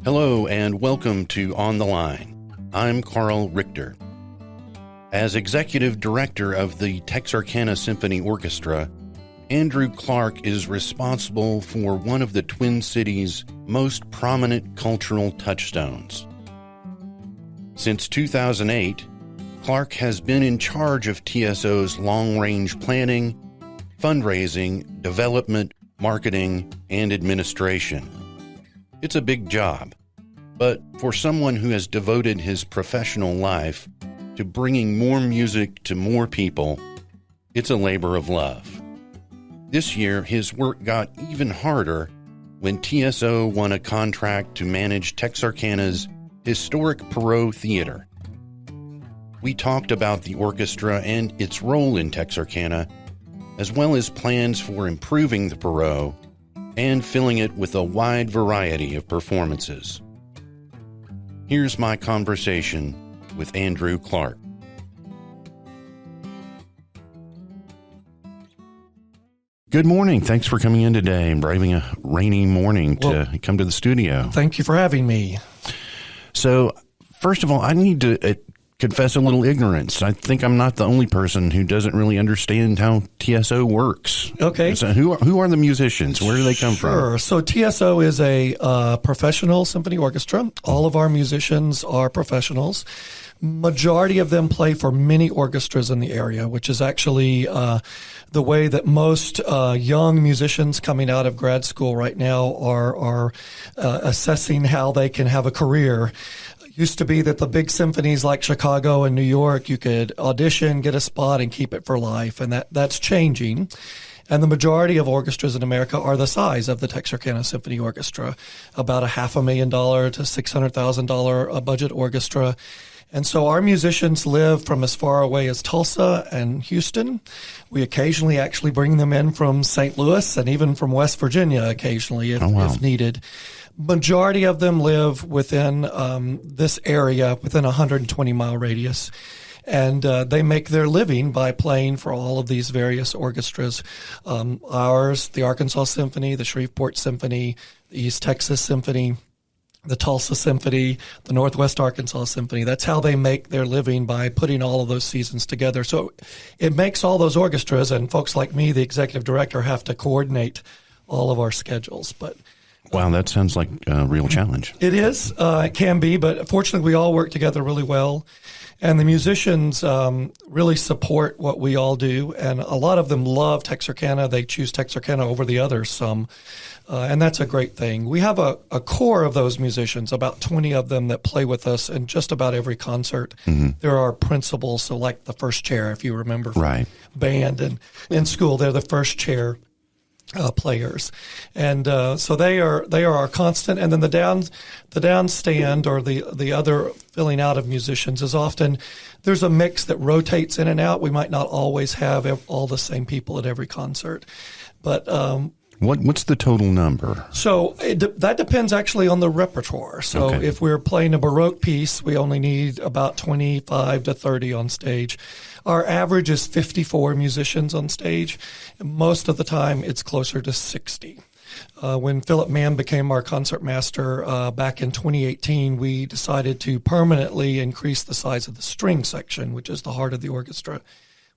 Hello and welcome to On the Line. I'm Karl Richter. As Executive Director of the Texarkana Symphony Orchestra, Andrew Clark is responsible for one of the Twin Cities' most prominent cultural touchstones. Since 2008, Clark has been in charge of TSO's long-range planning, fundraising, development, marketing, and administration. It's a big job, but for someone who has devoted his professional life to bringing more music to more people, it's a labor of love. This year, his work got even harder when TSO won a contract to manage Texarkana's historic Perot Theatre. We talked about the orchestra and its role in Texarkana, as well as plans for improving the Perot and filling it with a wide variety of performances. Here's my conversation with Andrew Clark. Good morning. Thanks for coming in today and braving a rainy morning to come to the studio. Thank you for having me. So, first of all, I need to confess a little ignorance. I think I'm not the only person who doesn't really understand how TSO works. Okay. So who are the musicians? Where do they come from? Sure. So TSO is a professional symphony orchestra. All of our musicians are professionals. Majority of them play for many orchestras in the area, which is actually the way that most young musicians coming out of grad school right now are assessing how they can have a career. Used to be that the big symphonies like Chicago and New York, you could audition, get a spot, and keep it for life, and that's changing. And the majority of orchestras in America are the size of the Texarkana Symphony Orchestra, about a $500,000 to $600,000 budget orchestra. And so our musicians live from as far away as Tulsa and Houston. We occasionally actually bring them in from St. Louis and even from West Virginia occasionally if needed. Majority of them live within this area, within a 120-mile radius. And they make their living by playing for all of these various orchestras. Ours, the Arkansas Symphony, the Shreveport Symphony, the East Texas Symphony, the Tulsa Symphony, the Northwest Arkansas Symphony. That's how they make their living, by putting all of those seasons together. So it makes all those orchestras, and folks like me, the executive director, have to coordinate all of our schedules. But wow, that sounds like a real challenge. It is. It can be, but fortunately we all work together really well. And the musicians really support what we all do, and a lot of them love Texarkana. They choose Texarkana over the others some, and that's a great thing. We have a core of those musicians, about 20 of them, that play with us in just about every concert. Mm-hmm. There are principals, so like the first chair, if you remember from band and in school, they're the first chair players, and so they are our constant. And then the down stand, or the other filling out of musicians, is often there's a mix that rotates in and out. We might not always have all the same people at every concert, but what's the total number? So that depends actually on the repertoire. So if we're playing a Baroque piece, we only need about 25 to 30 on stage. Our average is 54 musicians on stage. Most of the time, it's closer to 60. When Philip Mann became our concert master back in 2018, we decided to permanently increase the size of the string section, which is the heart of the orchestra.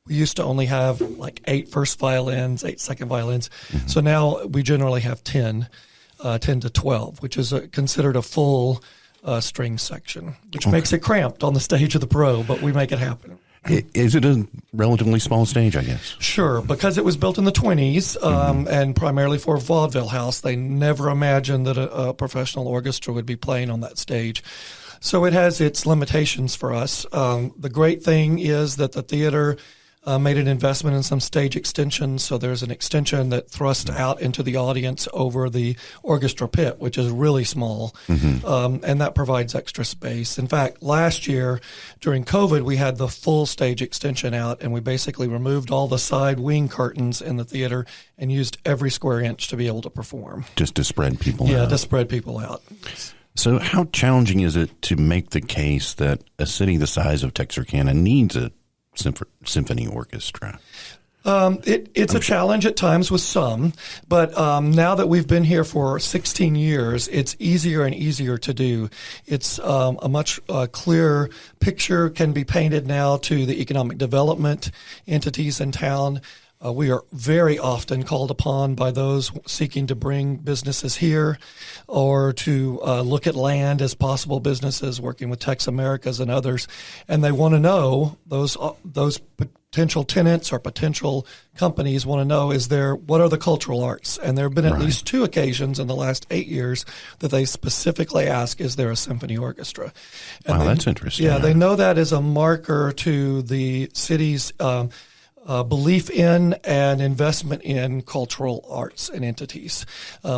We used to only have like 8 first violins, 8 second violins. Mm-hmm. So now we generally have 10 to 12, which is considered a full string section, which makes it cramped on the stage of the Perot, but we make it happen. Is it a relatively small stage, I guess? Sure, because it was built in the 20s and primarily for a vaudeville house. They never imagined that a professional orchestra would be playing on that stage. So it has its limitations for us. The great thing is that the theater made an investment in some stage extensions. So there's an extension that thrusts out into the audience over the orchestra pit, which is really small. Mm-hmm. And that provides extra space. In fact, last year during COVID, we had the full stage extension out, and we basically removed all the side wing curtains in the theater and used every square inch to be able to perform. Just to spread people out. Yeah, to spread people out. So how challenging is it to make the case that a city the size of Texarkana needs a symphony orchestra? It's a challenge at times with some, but now that we've been here for 16 years, it's easier and easier to do. It's a much clearer picture can be painted now to the economic development entities in town. We are very often called upon by those seeking to bring businesses here or to look at land as possible businesses, working with Tex Americas and others. And they want to know, those potential tenants or potential companies want to know, what are the cultural arts? And there have been at least 2 occasions in the last 8 years that they specifically ask, is there a symphony orchestra? And that's interesting. Yeah, they know that as a marker to the city's belief in and investment in cultural arts and entities,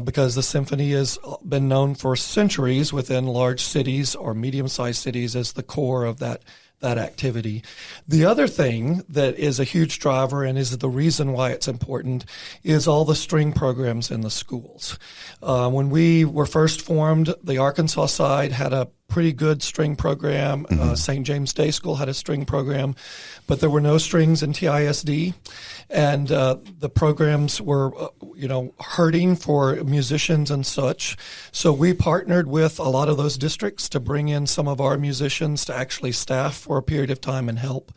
because the symphony has been known for centuries within large cities or medium-sized cities as the core of that activity. The other thing that is a huge driver and is the reason why it's important is all the string programs in the schools. When we were first formed, the Arkansas side had a pretty good string program. St. James Day School had a string program, but there were no strings in TISD. And the programs were, hurting for musicians and such. So we partnered with a lot of those districts to bring in some of our musicians to actually staff for a period of time and help.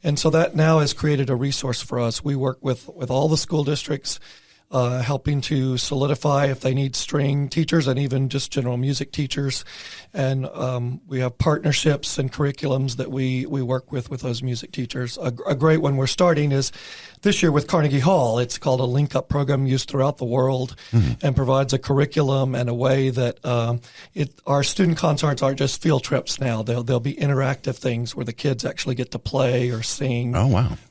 And so that now has created a resource for us. We work with all the school districts, helping to solidify if they need string teachers and even just general music teachers. And we have partnerships and curriculums that we work with those music teachers. A great one we're starting is this year with Carnegie Hall. It's called a link-up program used throughout the world and provides a curriculum and a way that our student concerts aren't just field trips now. They'll be interactive things where the kids actually get to play or sing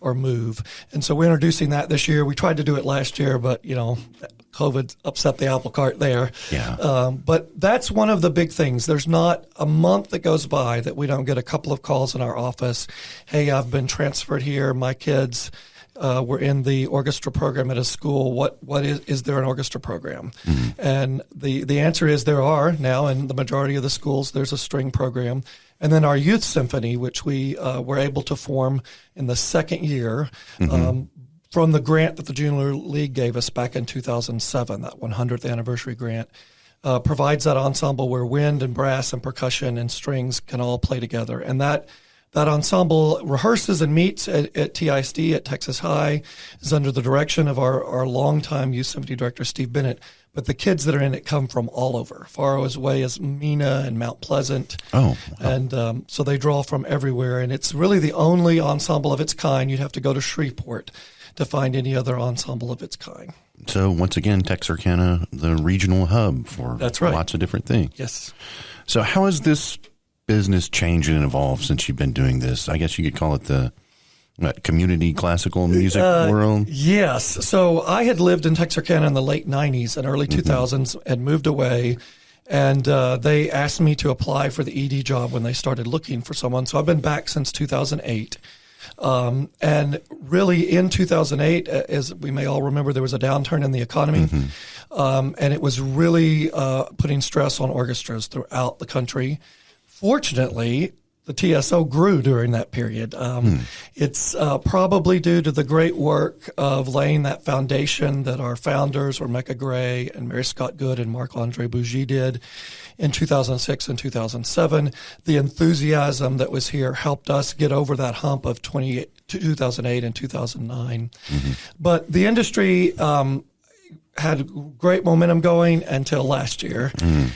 or move. And so we're introducing that this year. We tried to do it last year, but COVID upset the apple cart there. Yeah. But that's one of the big things. There's not a month that goes by that we don't get a couple of calls in our office. Hey, I've been transferred here. My kids were in the orchestra program at a school. What is there an orchestra program? And the answer is there are now in the majority of the schools. There's a string program. And then our youth symphony, which we were able to form in the second year, from the grant that the Junior League gave us back in 2007, that 100th anniversary grant, provides that ensemble where wind and brass and percussion and strings can all play together. And that ensemble rehearses and meets at TISD at Texas High, is under the direction of our longtime youth symphony director, Steve Bennett. But the kids that are in it come from all over, far away as Mena and Mount Pleasant. Oh, wow. And so they draw from everywhere. And it's really the only ensemble of its kind. You'd have to go to Shreveport to find any other ensemble of its kind. So once again, Texarkana, the regional hub for lots of different things. Yes. So how has this business changed and evolved since you've been doing this? I guess you could call it the community classical music world? Yes. So I had lived in Texarkana in the late 90s and early 2000s and moved away. And they asked me to apply for the ED job when they started looking for someone. So I've been back since 2008. And really in 2008, as we may all remember, there was a downturn in the economy. And it was really putting stress on orchestras throughout the country. Fortunately, the TSO grew during that period. It's probably due to the great work of laying that foundation that our founders, Rebecca Gray and Mary Scott Good and Marc-Andre Bougie, did in 2006 and 2007. The enthusiasm that was here helped us get over that hump of 2008 and 2009. But the industry had great momentum going until last year,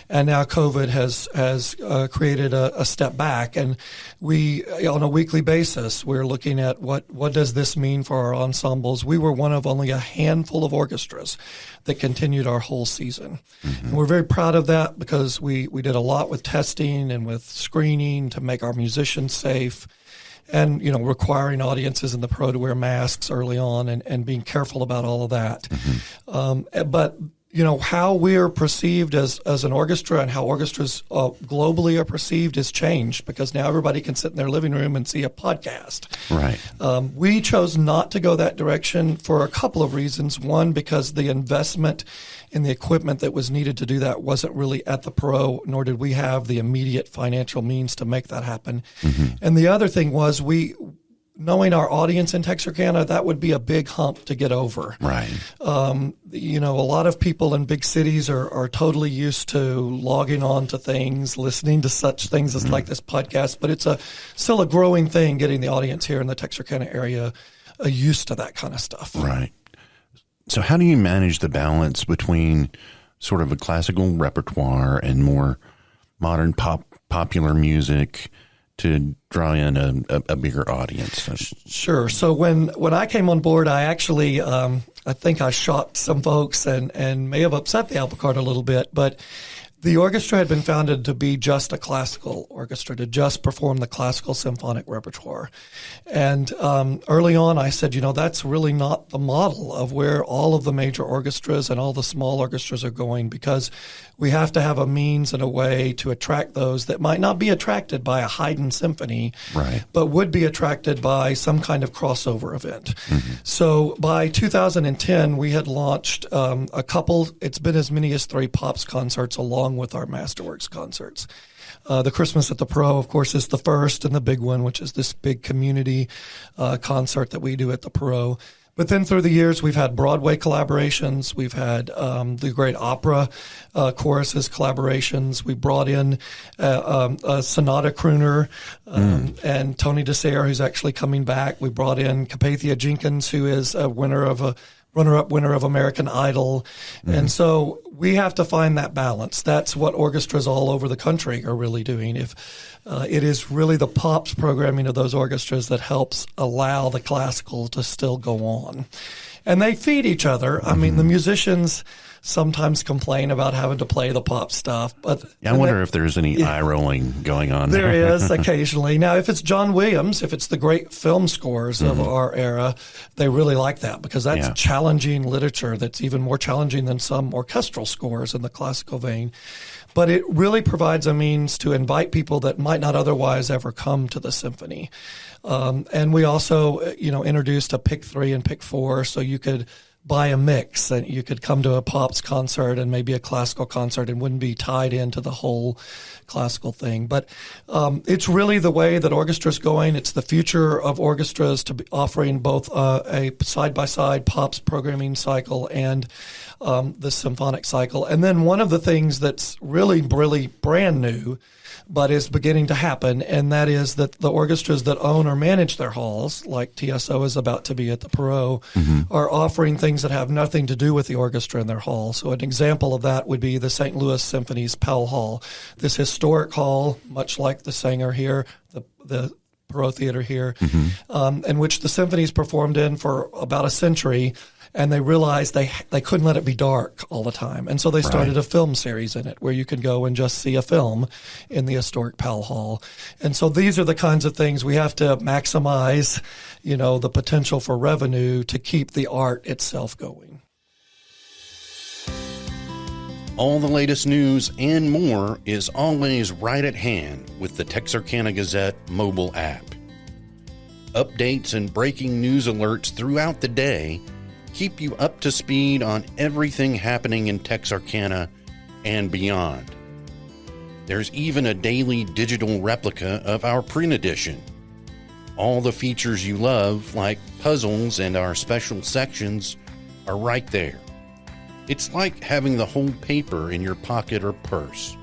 and now COVID has created a step back. And we, on a weekly basis, we're looking at what does this mean for our ensembles. We were one of only a handful of orchestras that continued our whole season, and we're very proud of that because we did a lot with testing and with screening to make our musicians safe. And, requiring audiences in the Perot to wear masks early on and being careful about all of that. But, how we are perceived as an orchestra and how orchestras globally are perceived has changed because now everybody can sit in their living room and see a podcast. Right. We chose not to go that direction for a couple of reasons. One, because the investment in the equipment that was needed to do that wasn't really at the Perot, nor did we have the immediate financial means to make that happen. And the other thing was knowing our audience in Texarkana, that would be a big hump to get over. Right. A lot of people in big cities are totally used to logging on to things, listening to such things as like this podcast, but it's still a growing thing getting the audience here in the Texarkana area used to that kind of stuff. Right. So how do you manage the balance between sort of a classical repertoire and more modern popular music to draw in a bigger audience? Sure. So when I came on board, I actually, I think I shocked some folks and may have upset the apple cart a little bit, but the orchestra had been founded to be just a classical orchestra, to just perform the classical symphonic repertoire. And early on, I said, that's really not the model of where all of the major orchestras and all the small orchestras are going, because we have to have a means and a way to attract those that might not be attracted by a Haydn symphony, right, but would be attracted by some kind of crossover event. Mm-hmm. So by 2010, we had launched a couple, it's been as many as 3 Pops concerts along with our Masterworks concerts. The Christmas at the Perot, of course, is the first and the big one, which is this big community concert that we do at the Perot. But then through the years, we've had Broadway collaborations. We've had the great opera choruses collaborations. We brought in a sonata crooner and Tony DeSere, who's actually coming back. We brought in Capathia Jenkins, who is a runner-up winner of American Idol. Mm-hmm. And so we have to find that balance. That's what orchestras all over the country are really doing. If it is really the Pops programming of those orchestras that helps allow the classical to still go on. And they feed each other. Mm-hmm. I mean, the musicians sometimes complain about having to play the pop stuff, but I wonder if there's any eye rolling going on there. There is occasionally. Now, if it's John Williams, if it's the great film scores of our era, they really like that, because that's challenging literature that's even more challenging than some orchestral scores in the classical vein. But it really provides a means to invite people that might not otherwise ever come to the symphony. And we also, introduced a pick 3 and pick 4, so you could buy a mix and you could come to a Pops concert and maybe a classical concert and wouldn't be tied into the whole classical thing. But it's really the way that orchestra's going. It's the future of orchestras to be offering both a side-by-side Pops programming cycle and the symphonic cycle. And then one of the things that's really, really brand new but is beginning to happen, and that is that the orchestras that own or manage their halls, like TSO is about to be at the Perot, are offering things that have nothing to do with the orchestra in their hall. So an example of that would be the St. Louis Symphony's Powell Hall, this historic hall, much like the Sanger here, the Perot Theatre here, in which the symphonies performed in for about a century. And they realized they couldn't let it be dark all the time. And so they started a film series in it where you could go and just see a film in the historic Powell Hall. And so these are the kinds of things we have to maximize, the potential for revenue to keep the art itself going. All the latest news and more is always right at hand with the Texarkana Gazette mobile app. Updates and breaking news alerts throughout the day keep you up to speed on everything happening in Texarkana and beyond. There's even a daily digital replica of our print edition. All the features you love, like puzzles and our special sections, are right there. It's like having the whole paper in your pocket or purse.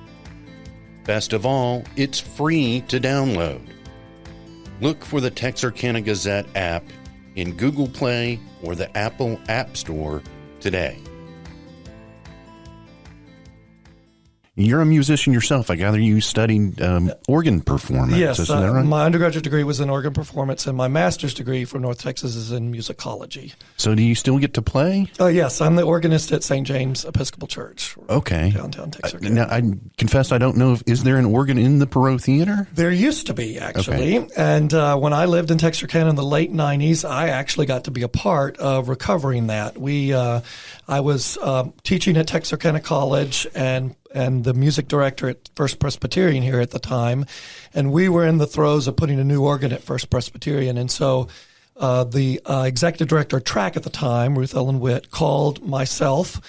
Best of all, it's free to download. Look for the Texarkana Gazette app in Google Play or the Apple App Store today. You're a musician yourself. I gather you studied organ performance. Yes, isn't that right? My undergraduate degree was in organ performance, and my master's degree from North Texas is in musicology. So do you still get to play? Yes, I'm the organist at St. James Episcopal Church. Okay. Downtown Texarkana. Now, I confess I don't know is there an organ in the Perot Theatre? There used to be, actually. Okay. And when I lived in Texarkana in the late 90s, I actually got to be a part of recovering that. I was teaching at Texarkana College and the music director at First Presbyterian here at the time, and we were in the throes of putting a new organ at First Presbyterian. And so the executive director of track at the time, Ruth Ellen Witt, called myself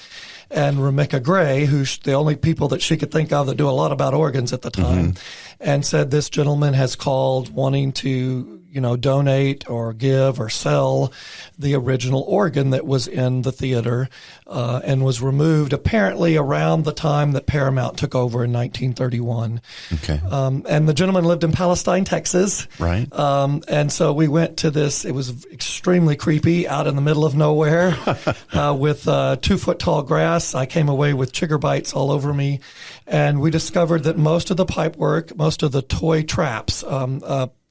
and Rebecca Gray, who's the only people that she could think of that do a lot about organs at the time, and said, this gentleman has called wanting to donate or give or sell the original organ that was in the theater and was removed apparently around the time that Paramount took over in 1931. Okay. And the gentleman lived in Palestine, Texas. Right. And so we went to this. It was extremely creepy out in the middle of nowhere with 2-foot tall grass. I came away with chigger bites all over me. And we discovered that most of the pipework, most of the toy traps,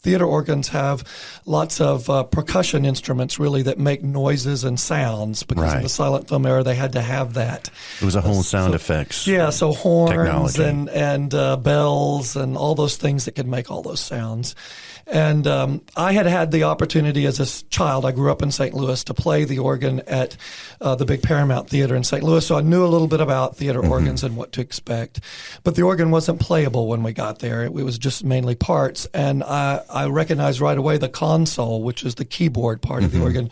theater organs have lots of percussion instruments, really, that make noises and sounds. Because in the silent film era, they had to have that. It was a whole sound effects. Yeah, so horns technology. and bells and all those things that could make all those sounds. And I had the opportunity as a child, I grew up in St. Louis, to play the organ at the big Paramount Theater in St. Louis. So I knew a little bit about theater organs and what to expect. But the organ wasn't playable when we got there. It was just mainly parts. And I recognized right away the console, which is the keyboard part of the organ,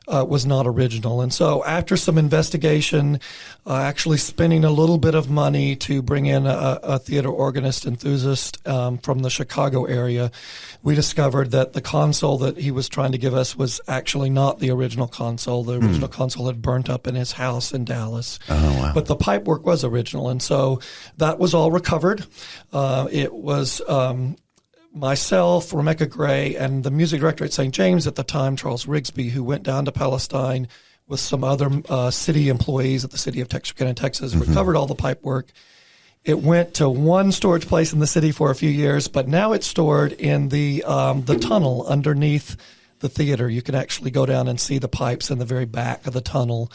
was not original. And so after some investigation, actually spending a little bit of money to bring in a theater organist enthusiast from the Chicago area, we discovered that the console that he was trying to give us was actually not the original console. The original console had burnt up in his house in Dallas. Oh, wow. But the pipework was original. And so that was all recovered. It was myself, Rebecca Gray, and the music director at St. James at the time, Charles Rigsby, who went down to Palestine with some other city employees at the city of Texarkana, Texas, recovered all the pipework. It went to one storage place in the city for a few years, but now it's stored in the tunnel underneath the theater. You can actually go down and see the pipes in the very back of the tunnel.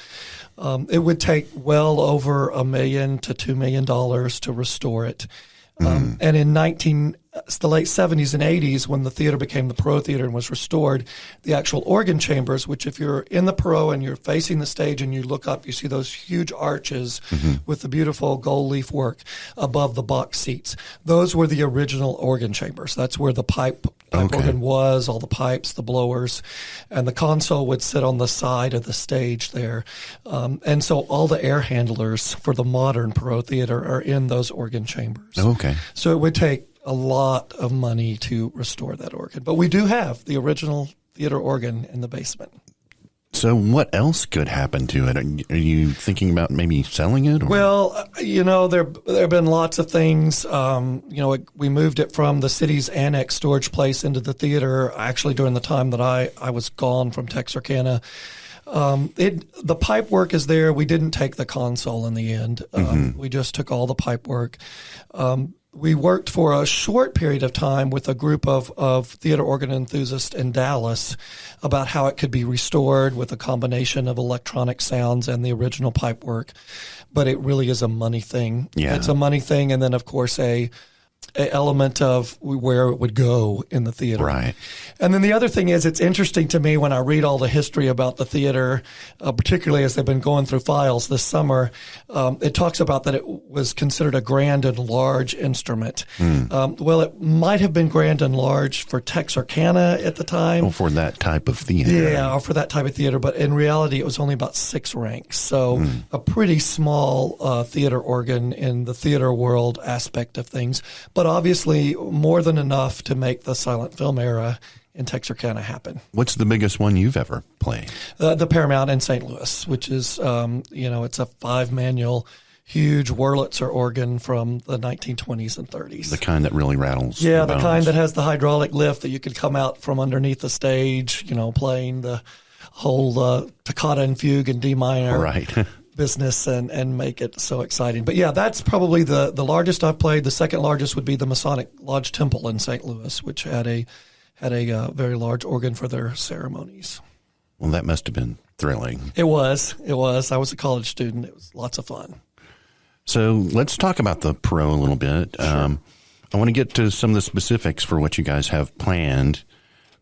It would take well over $1 million to $2 million to restore it. And in the late 70s and 80s, when the theater became the Perot Theatre and was restored, the actual organ chambers, which if you're in the Perot and you're facing the stage and you look up, you see those huge arches with the beautiful gold leaf work above the box seats. Those were the original organ chambers. That's where the pipe organ was, all the pipes, the blowers, and the console would sit on the side of the stage there. And so all the air handlers for the modern Perot Theatre are in those organ chambers. Okay. So it would take a lot of money to restore that organ. But we do have the original theater organ in the basement. So what else could happen to it? Are you thinking about maybe selling it? Or? Well, there have been lots of things. We moved it from the city's annex storage place into the theater actually during the time that I was gone from Texarkana. The pipe work is there. We didn't take the console in the end. We just took all the pipe work. We worked for a short period of time with a group of theater organ enthusiasts in Dallas about how it could be restored with a combination of electronic sounds and the original pipe work. But it really is a money thing. Yeah. It's a money thing. And then, of course, a element of where it would go in the theater. Right. And then the other thing is, it's interesting to me when I read all the history about the theater, particularly as they've been going through files this summer, it talks about that it was considered a grand and large instrument. Well, it might have been grand and large for Texarkana at the time. Oh, for that type of theater. Yeah, or for that type of theater. But in reality, it was only about 6 ranks. So a pretty small theater organ in the theater world aspect of things. But obviously more than enough to make the silent film era in Texarkana happen. What's the biggest one you've ever played? The Paramount in St. Louis, which is, it's a 5-manual, huge Wurlitzer organ from the 1920s and 30s. The kind that really rattles. Yeah, the kind that has the hydraulic lift that you could come out from underneath the stage, playing the whole toccata and fugue and D minor. Right. business and make it so exciting. But yeah, that's probably the largest I've played. The second largest would be the Masonic Lodge Temple in St. Louis, which had a very large organ for their ceremonies. Well, that must have been thrilling. It was. I was a college student. It was lots of fun. So let's talk about the Perot a little bit. Sure. I want to get to some of the specifics for what you guys have planned.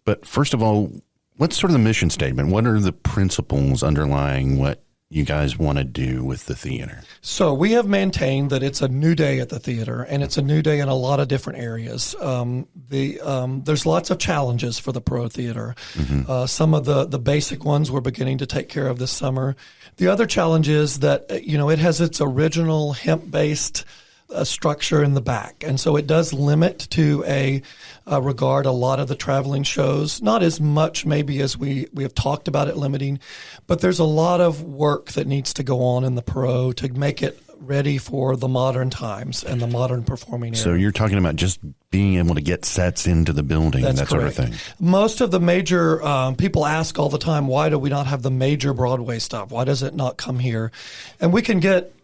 But first of all, what's sort of the mission statement? What are the principles underlying what you guys want to do with the theater? So we have maintained that it's a new day at the theater, and it's a new day in a lot of different areas. There's lots of challenges for the Perot Theater. Mm-hmm. Some of the basic ones we're beginning to take care of this summer. The other challenge is that, it has its original hemp-based a structure in the back. And so it does limit to a regard a lot of the traveling shows, not as much maybe as we have talked about it limiting, but there's a lot of work that needs to go on in the Perot to make it ready for the modern times and the modern performing era. So you're talking about just being able to get sets into the building, that sort of thing. Most of the major people ask all the time, why do we not have the major Broadway stuff? Why does it not come here? And we can get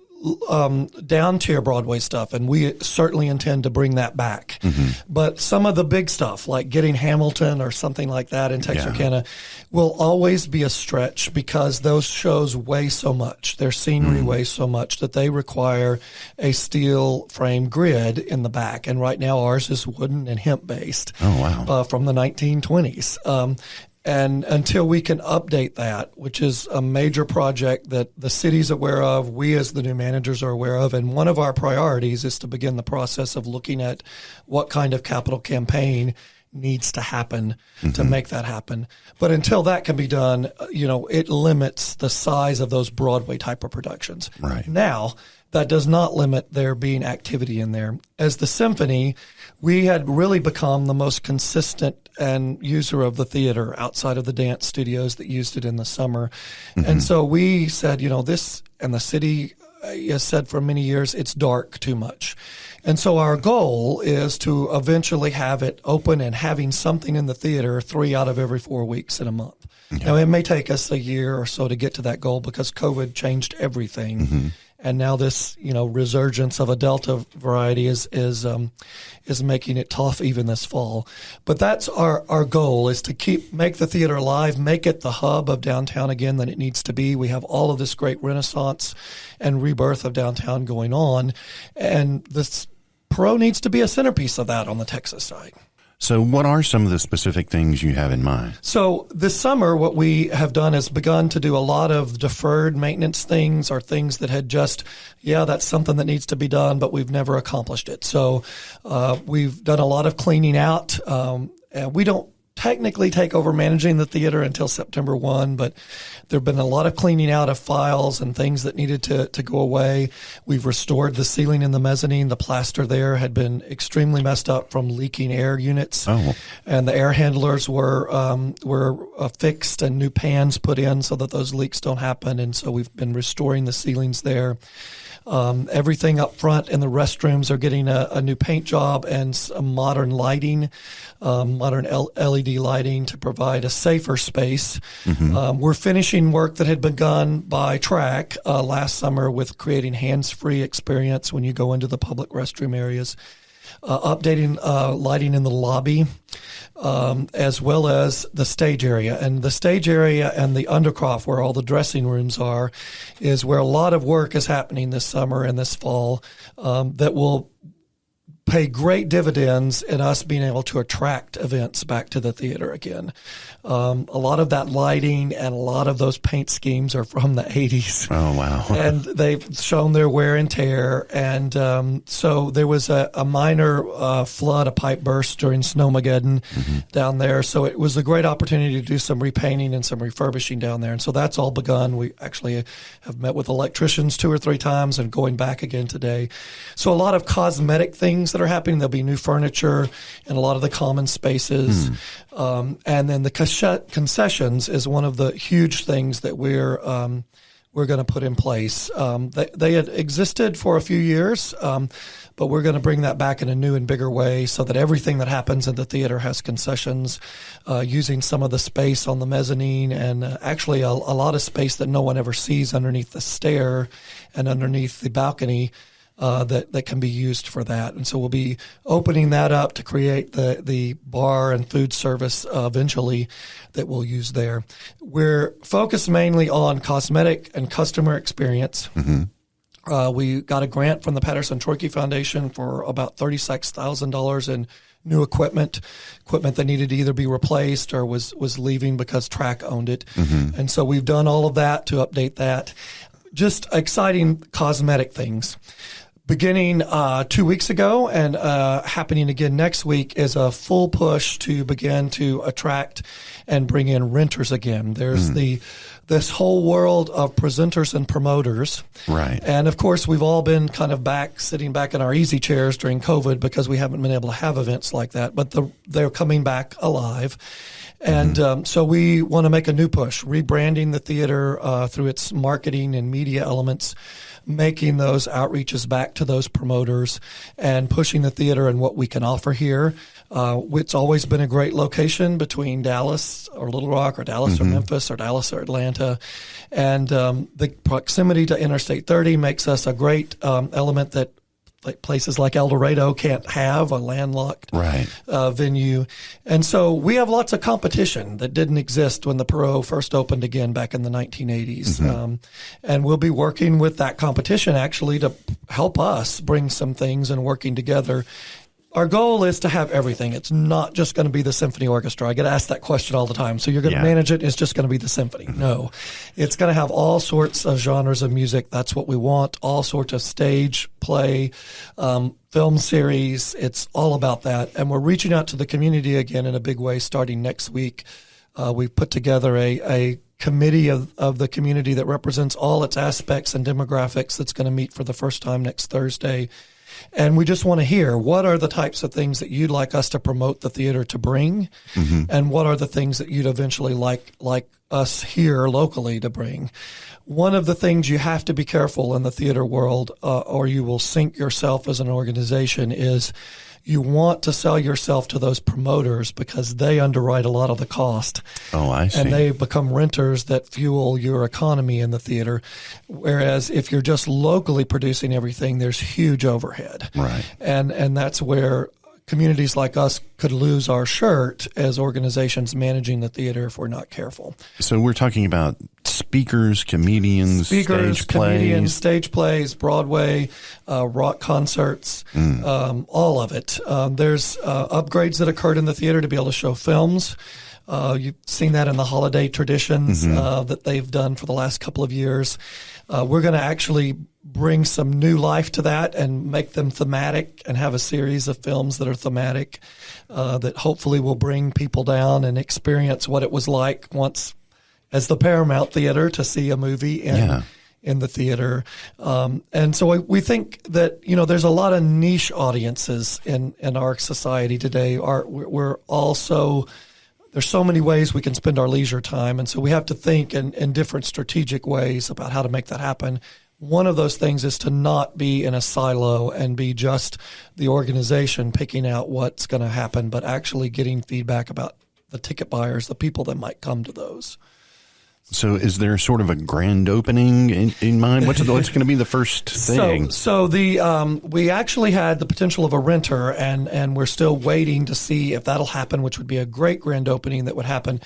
down tier Broadway stuff, and we certainly intend to bring that back. But some of the big stuff, like getting Hamilton or something like that in Texarkana, will always be a stretch because those shows weigh so much. Their scenery weighs so much that they require a steel frame grid in the back. And right now ours is wooden and hemp based. Oh, wow. From the 1920s. And until we can update that, which is a major project that the city's aware of, we as the new managers are aware of, and one of our priorities is to begin the process of looking at what kind of capital campaign needs to happen to make that happen. But until that can be done, it limits the size of those Broadway type of productions. Right. Now, that does not limit there being activity in there. As the symphony, we had really become the most consistent and user of the theater outside of the dance studios that used it in the summer. And so we said, this, and the city has said for many years, it's dark too much. And so our goal is to eventually have it open and having something in the theater 3 out of every 4 weeks in a month. Now, it may take us a year or so to get to that goal because COVID changed everything. And now this, resurgence of a Delta variety is making it tough even this fall. But that's our goal, is to make the theater alive, make it the hub of downtown again that it needs to be. We have all of this great renaissance and rebirth of downtown going on. And this Perot needs to be a centerpiece of that on the Texas side. So what are some of the specific things you have in mind? So this summer, what we have done is begun to do a lot of deferred maintenance things, or things that had just, that's something that needs to be done, but we've never accomplished it. So we've done a lot of cleaning out. And we don't technically take over managing the theater until September 1, but there have been a lot of cleaning out of files and things that needed to go away. We've restored the ceiling in the mezzanine. The plaster there had been extremely messed up from leaking air units. And the air handlers were fixed and new pans put in so that those leaks don't happen. And so we've been restoring the ceilings there. Everything up front in the restrooms are getting a new paint job and some modern lighting, modern LED lighting to provide a safer space. We're finishing work that had begun by Track last summer with creating hands-free experience when you go into the public restroom areas. Updating lighting in the lobby, as well as the stage area. And the stage area and the undercroft, where all the dressing rooms are, is where a lot of work is happening this summer and this fall that will pay great dividends in us being able to attract events back to the theater again. A lot of that lighting and a lot of those paint schemes are from the 80s. Oh, wow. And they've shown their wear and tear. And so there was a minor flood, a pipe burst during Snowmageddon down there. So it was a great opportunity to do some repainting and some refurbishing down there. And so that's all begun. We actually have met with electricians 2 or 3 times and going back again today. So a lot of cosmetic things that are happening. There'll be new furniture in a lot of the common spaces. And then the concessions is one of the huge things that we're going to put in place. They had existed for a few years, but we're going to bring that back in a new and bigger way so that everything that happens in the theater has concessions, using some of the space on the mezzanine and actually a lot of space that no one ever sees underneath the stair and underneath the balcony. That can be used for that. And so we'll be opening that up to create the bar and food service eventually that we'll use there. We're focused mainly on cosmetic and customer experience. We got a grant from the Patterson-Troike Foundation for about $36,000 in new equipment that needed to either be replaced or was leaving because Track owned it. And so we've done all of that to update that. Just exciting cosmetic things. Beginning 2 weeks ago and happening again next week is a full push to begin to attract and bring in renters again. There's the this whole world of presenters and promoters. Right. And of course, we've all been kind of sitting back in our easy chairs during COVID because we haven't been able to have events like that, but they're coming back alive. And so we want to make a new push, rebranding the theater through its marketing and media elements, making those outreaches back to those promoters and pushing the theater and what we can offer here. It's always been a great location between Dallas or Little Rock or Dallas or Memphis or Dallas or Atlanta. And the proximity to Interstate 30 makes us a great element that places like El Dorado can't have, a landlocked venue. And so we have lots of competition that didn't exist when the Perot first opened again back in the 1980s. And we'll be working with that competition actually to help us bring some things and working together. Our goal is to have everything. It's not just going to be the symphony orchestra. I get asked that question all the time. So you're going to manage it. It's just going to be the symphony. No, it's going to have all sorts of genres of music. That's what we want. All sorts of stage play, film series. It's all about that. And we're reaching out to the community again in a big way starting next week. We've put together a committee of the community that represents all its aspects and demographics that's going to meet for the first time next Thursday. And we just want to hear what are the types of things that you'd like us to promote the theater to bring, and what are the things that you'd eventually like us here locally to bring. One of the things you have to be careful in the theater world, or you will sink yourself as an organization, is you want to sell yourself to those promoters because they underwrite a lot of the cost. Oh, I see. And they become renters that fuel your economy in the theater. Whereas if you're just locally producing everything, there's huge overhead. Right. And that's where communities like us could lose our shirt as organizations managing the theater if we're not careful. So we're talking about speakers, comedians, stage plays, Broadway, rock concerts, all of it. There's upgrades that occurred in the theater to be able to show films. You've seen that in the holiday traditions that they've done for the last couple of years. We're going to actually bring some new life to that and make them thematic and have a series of films that are thematic that hopefully will bring people down and experience what it was like once as the Paramount Theater to see a movie in the theater. And so we think that, there's a lot of niche audiences in our society today. We're also... There's so many ways we can spend our leisure time, and so we have to think in different strategic ways about how to make that happen. One of those things is to not be in a silo and be just the organization picking out what's going to happen, but actually getting feedback about the ticket buyers, the people that might come to those. So is there sort of a grand opening in mind? What's going to be the first thing? So we actually had the potential of a renter, and we're still waiting to see if that'll happen, which would be a great grand opening that would happen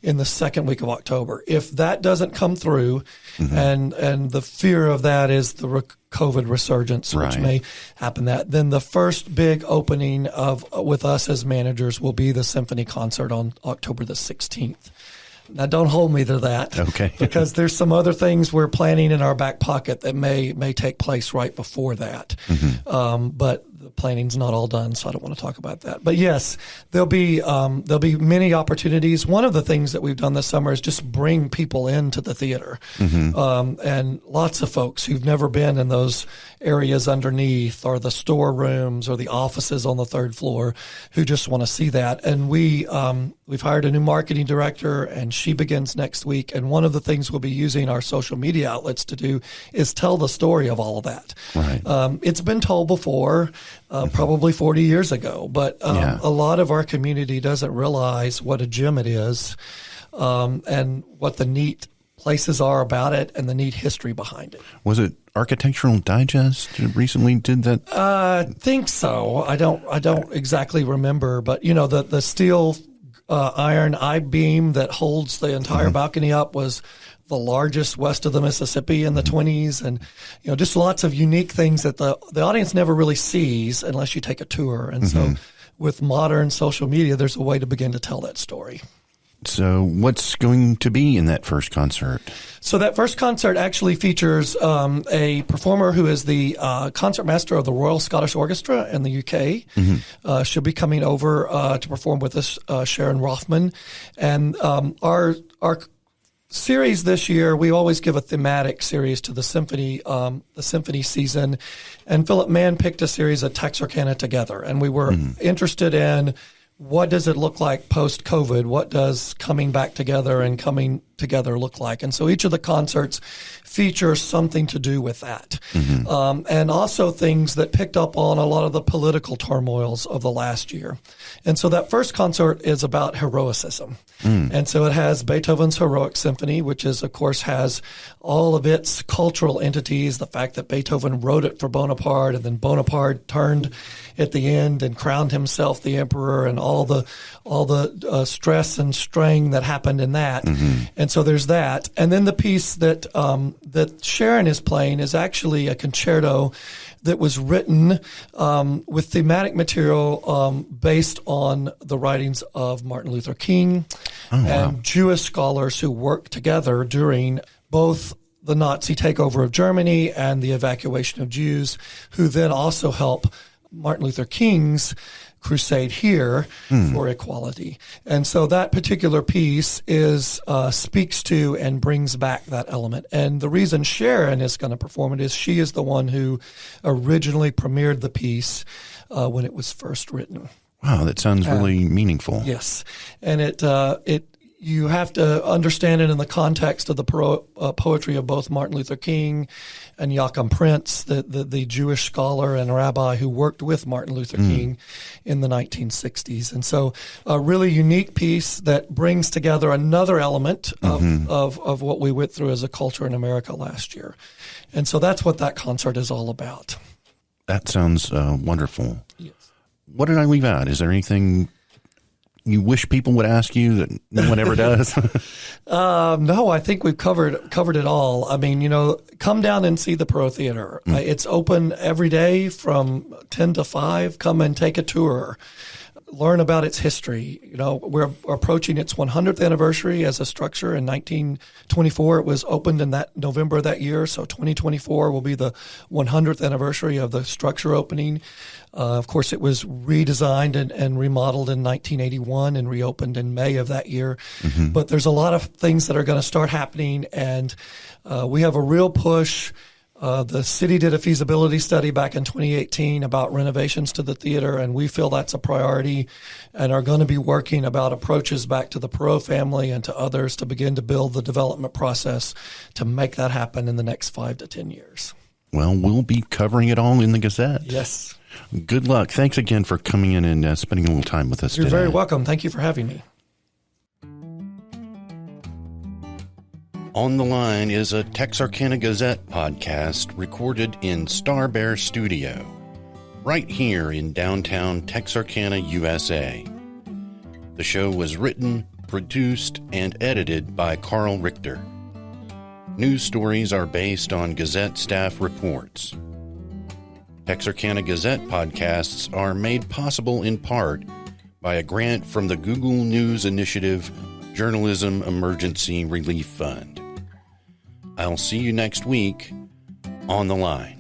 in the second week of October. If that doesn't come through, and the fear of that is the COVID resurgence, which may happen, then the first big opening with us as managers will be the symphony concert on October the 16th. Now, don't hold me to that, okay? Because there's some other things we're planning in our back pocket that may take place right before that. But the planning's not all done, so I don't want to talk about that. But yes, there'll be many opportunities. One of the things that we've done this summer is just bring people into the theater, and lots of folks who've never been in those areas underneath or the storerooms or the offices on the third floor who just want to see that. And we've hired a new marketing director, and she begins next week. And one of the things we'll be using our social media outlets to do is tell the story of all of that. Right. It's been told before, probably 40 years ago, but a lot of our community doesn't realize what a gem it is, and what the neat places are about it and the neat history behind it. Was it Architectural Digest recently did that? I think so. I don't exactly remember, but the steel iron I-beam that holds the entire balcony up was the largest west of the Mississippi in the 20s, and just lots of unique things that the audience never really sees unless you take a tour. And so with modern social media, there's a way to begin to tell that story. So what's going to be in that first concert? So that first concert actually features a performer who is the concertmaster of the Royal Scottish Orchestra in the UK. She'll be coming over to perform with us, Sharon Rothman. And our series this year, we always give a thematic series to the symphony season. And Philip Mann picked a series of Texarkana Together. And we were interested in what does it look like post-COVID? What does coming back together and coming together look like? And so each of the concerts features something to do with that. And also things that picked up on a lot of the political turmoils of the last year. And so that first concert is about heroicism. And so it has Beethoven's Heroic Symphony, which is, of course, has all of its cultural entities, the fact that Beethoven wrote it for Bonaparte, and then Bonaparte turned at the end and crowned himself the emperor, and all the stress and strain that happened in that. And so there's that. And then the piece that that Sharon is playing is actually a concerto that was written with thematic material based on the writings of Martin Luther King and Jewish scholars who worked together during both the Nazi takeover of Germany and the evacuation of Jews, who then also help Martin Luther King's crusade here for equality. And so that particular piece is speaks to and brings back that element. And the reason Sharon is going to perform it is she is the one who originally premiered the piece when it was first written. Wow, that sounds really meaningful. Yes. And it you have to understand it in the context of the poetry of both Martin Luther King and Joachim Prince, the Jewish scholar and rabbi who worked with Martin Luther King in the 1960s. And so a really unique piece that brings together another element of what we went through as a culture in America last year. And so that's what that concert is all about. That sounds wonderful. Yes. What did I leave out? Is there anything you wish people would ask you that no one ever does? No, I think we've covered it all. I mean, come down and see the Perot Theatre. It's open every day from 10 to 5. Come and take a tour. Learn about its history. We're approaching its 100th anniversary as a structure. In 1924, it was opened in that November of that year. So 2024 will be the 100th anniversary of the structure opening. Of course, it was redesigned and remodeled in 1981 and reopened in May of that year. But there's a lot of things that are going to start happening, and we have a real push. The city did a feasibility study back in 2018 about renovations to the theater, and we feel that's a priority and are going to be working about approaches back to the Perot family and to others to begin to build the development process to make that happen in the next 5 to 10 years. Well, we'll be covering it all in the Gazette. Yes. Good luck. Thanks again for coming in and spending a little time with us today. You're very welcome. Thank you for having me. On the Line is a Texarkana Gazette podcast recorded in Star Bear Studio, right here in downtown Texarkana, USA. The show was written, produced, and edited by Karl Richter. News stories are based on Gazette staff reports. Texarkana Gazette podcasts are made possible in part by a grant from the Google News Initiative Journalism Emergency Relief Fund. I'll see you next week on The Line.